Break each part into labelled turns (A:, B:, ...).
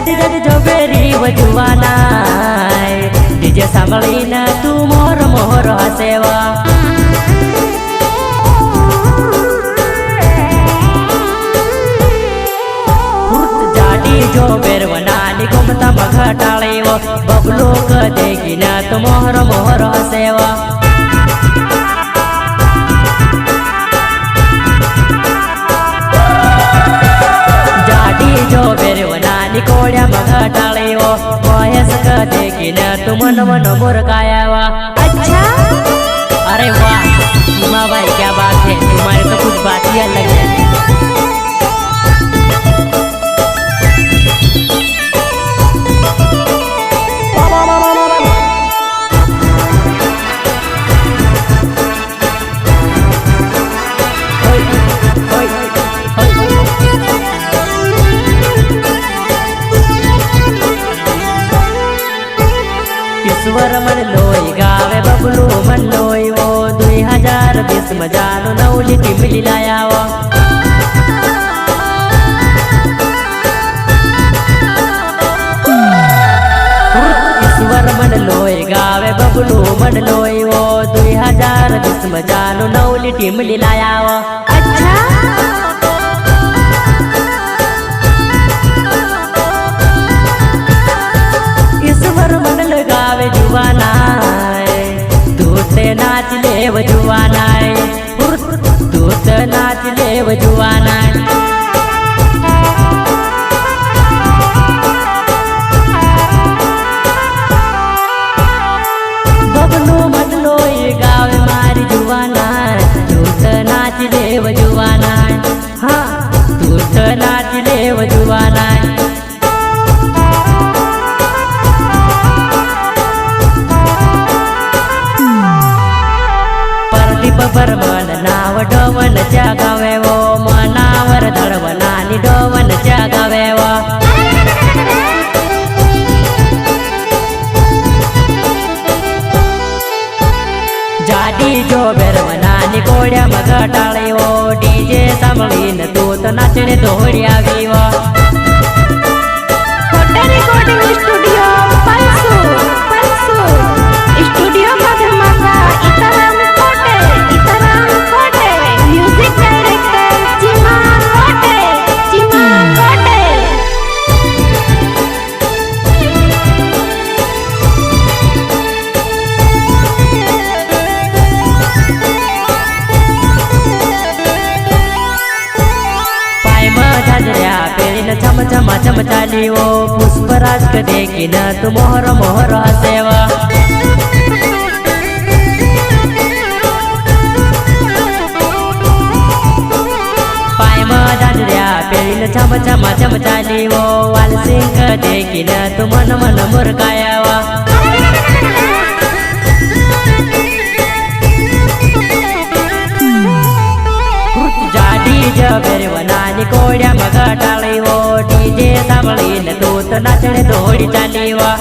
A: जाती जाती जो बेरी वजुवाना डीजे सांभळी न तू मोर मोर हसेवा जो बेरवनानी घुमता मघटाळी वो बबलू कदेगी न तू मोहर मोहर हसेवा जाडी जो बेरवनानी कोड्या मघटाळी वो महेश कदेगी न तू मन मन मुरकायावा।
B: अच्छा
A: अरे वाह सीमा भाई क्या बात है, तुम्हारे तो कुछ बात ही अलग है। ईश्वर मन लोई गावे बबलू मन लोई वो 2020 मजानो नवली टिमली लाया वो ईश्वर मन लोई गावे बबलू मन लोई वो 2020 मजानो नवली टिमली लाया वो।
B: अच्छा
A: ईश्वर मन लगावे जुवाना तू ते नाच लेव जुवाना तू ते नाच लेव जुवाना बबलू मन लोई गावे मारी जुवाना तू ते नाच लेव जुवाना हाँ तू ते नाच लेव जुवाना। बरमन नाव डोवन जगावे वो मनावर धडवनानी डोवन जगावे वो जाडी जो बेरवनानी कोड्या मघटाळी वो डीजे सांभळीन तू तो नाचणे दोडी आवी वो।
B: रिकॉर्डिंग स्टूडियो पल्सू स्टूडियो मधुमाका इतराम कोटे म्यूजिक डायरेक्टर चिमान कोटे
A: पाय झाजऱ्या पेरीन छम छम छम चाली वो पुष्पराज कदेगी न तू मोहर मोहर हसेवा। पेरीन छम छम छम चाली वो वालसिंग कदेगी न तू मन मन मुरकायावा। जाडी जो बेरवनानी कोड्या मघटाळी वो डीजे सांभळीन तू तो नाचणे दोडी चाली वा।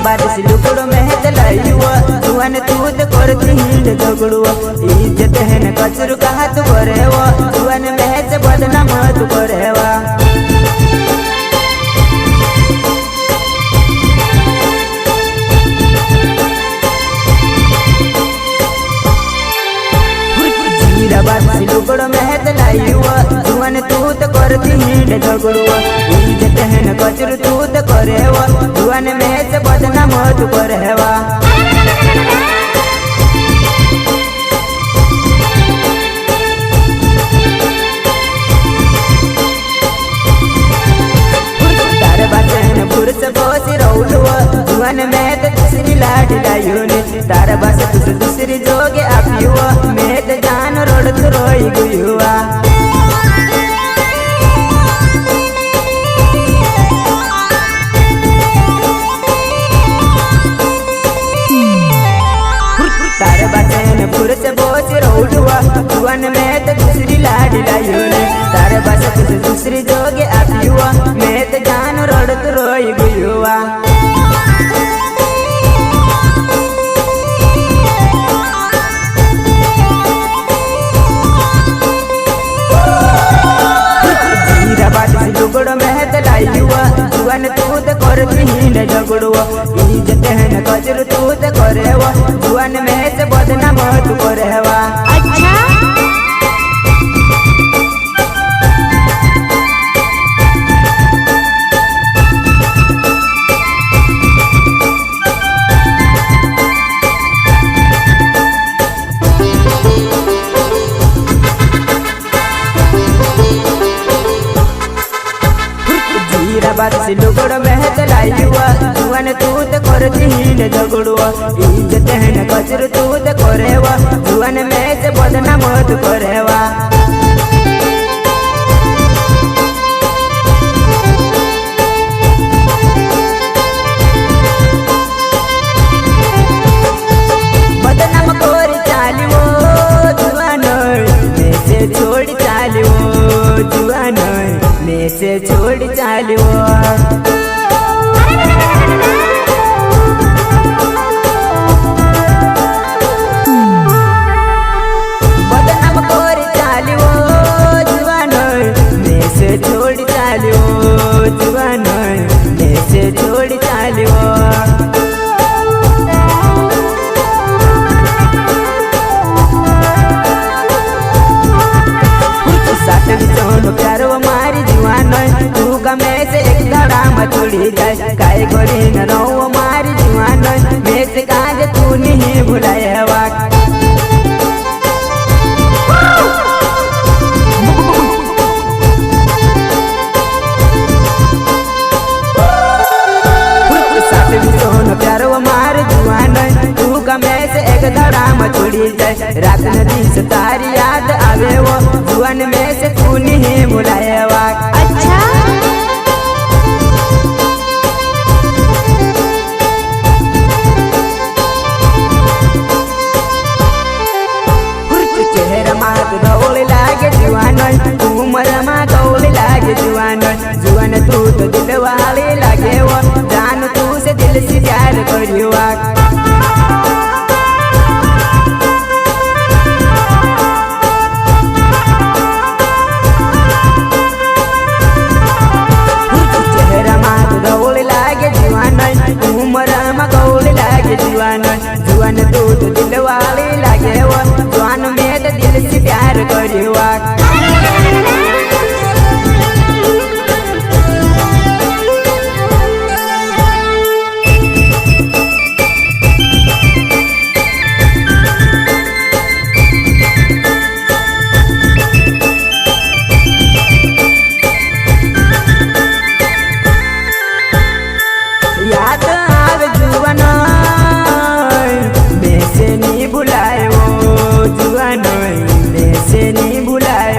C: बारिश लुकड़ो में चलाइयो तुअन तूत करती हिंद झगड़ो इज्जत है न कचरू कहा तू करे वो तुअन में से बदनाम तू करे वा। जीरा बारिश लुकड़ो में चलाइयो तुअन तूत करती हिंद झगड़ो इज्जत है न कचरू तूत करे वो तुअन में से बदनाम तू करे वा। तार बचन पुरुष बोसी रौलू तुअन में तो दूसरी लाड लायूनी तार बस तुझ दूसरी जोगे आपियो मैं तो जान रोड तो रोई गुयुआ। तो जान रड़त रोई गुयुआ जीरा बात से लुगड़ में तो लाइयुआ जुआन तू तो करती ही न झगड़ुआ इज्जत है न कचर तू तो करेवा जुआन में से बदनाम तू करेवा
B: अच्छा
C: जीरा बात से लुगड़ में तो लाइयुआ जुआन तू तो करती ही न झगड़ुआ इज्जत है न कचर तू तो करेवा जुआन में से बदनाम तू करेवा बदनाम कोर चालियो जुआन में से छोड़ चालियो जुआन में से छोड़ चालियो बदनाम कोर चालियो जुआन में से छोड़ चालियो जुआन में से छोड़ चालियो प्यारो मारी जुआन तू गमे से एक धड़ा मचुड़ी जाए काय करे न रो मारी जुआन में से काज तू नहीं भुलाए हवा प्यारो मार जुआन तू गमे से एक धड़ा मचुड़ी जाए रात नदी से तारी याद आवे वो जुआन में से तू नहीं भुलाए वा
B: अच्छा
C: चेहरा मात दौड़ लागे जुआन उमर मा दौड़ लागे जुआन जुआन तू तो दिल वाले लागे वो जान तू से दिल से प्यार करियो जुआन तू तो दिल वाले लागे वो जुआन में तो दिल से प्यार करियो याद आवे जुआन में से नहीं भुलाए वो जुआन में से नहीं भुलाए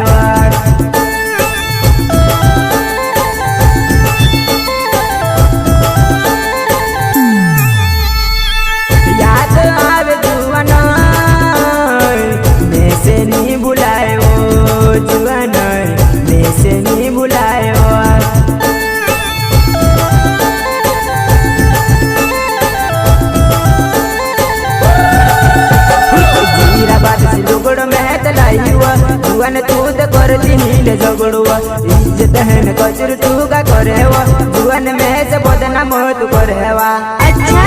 C: याद आवे जुआन में से नहीं भुलाए वो जुआन में से नहीं भुलाए लुगड़ में तो लाइयुआ जुआन तू तो करती ही न झगड़ुआ इज्जत है न कचर तू का करेवा जुआन में से बदनाम तू करेवा
B: अच्छा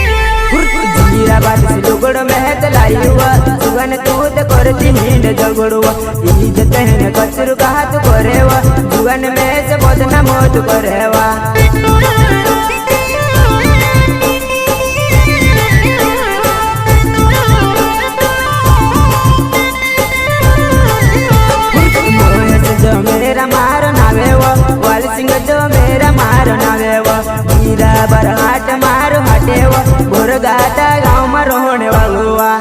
C: जीरा बात से लुगड़ में तो लाइयुआ जुआन तू तो करती ही न झगड़ुआ इज्जत है न कचर का तू करेवा जुआन में से बदनाम तू करेवा जो मेरा मार नावे वो वाल सिंह जो मेरा मार नावे वो मीरा बरहाट मार हटे वो गोरगाटा गाँव में रोने वालुआ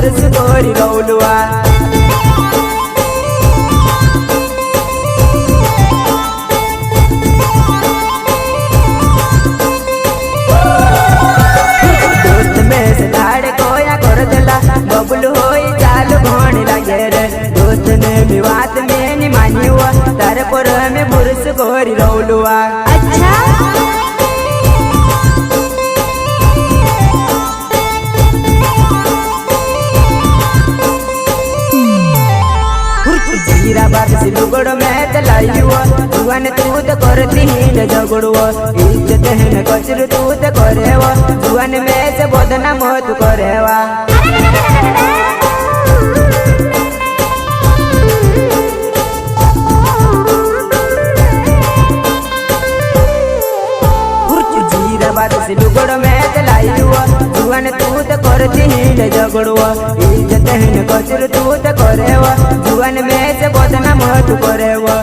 C: पुरुष गोरी रौलुआ दोस्त में से लाड़ कोया कर दिला बबुल होई चालू घोण लागे रे दोस्त ने भी बात में नहीं मानी हुआ तारे पर में पुरुष गोरी रौलुआ
B: अच्छा
C: जीरा बात से लुगड़ में तलाई हुआ जुआन तू तो करती ही न झगड़ुआ इज्जत है न कचर तू तो करेवा जुआन में से बदनाम हो तू करेवा जीरा बात से लुगड़ में तलाई हुआ जुआन तू तो करती ही न झगड़ुआ इज्जत है न कचर तू तो करेवा जुआन में से बदनाम हो तू करेवा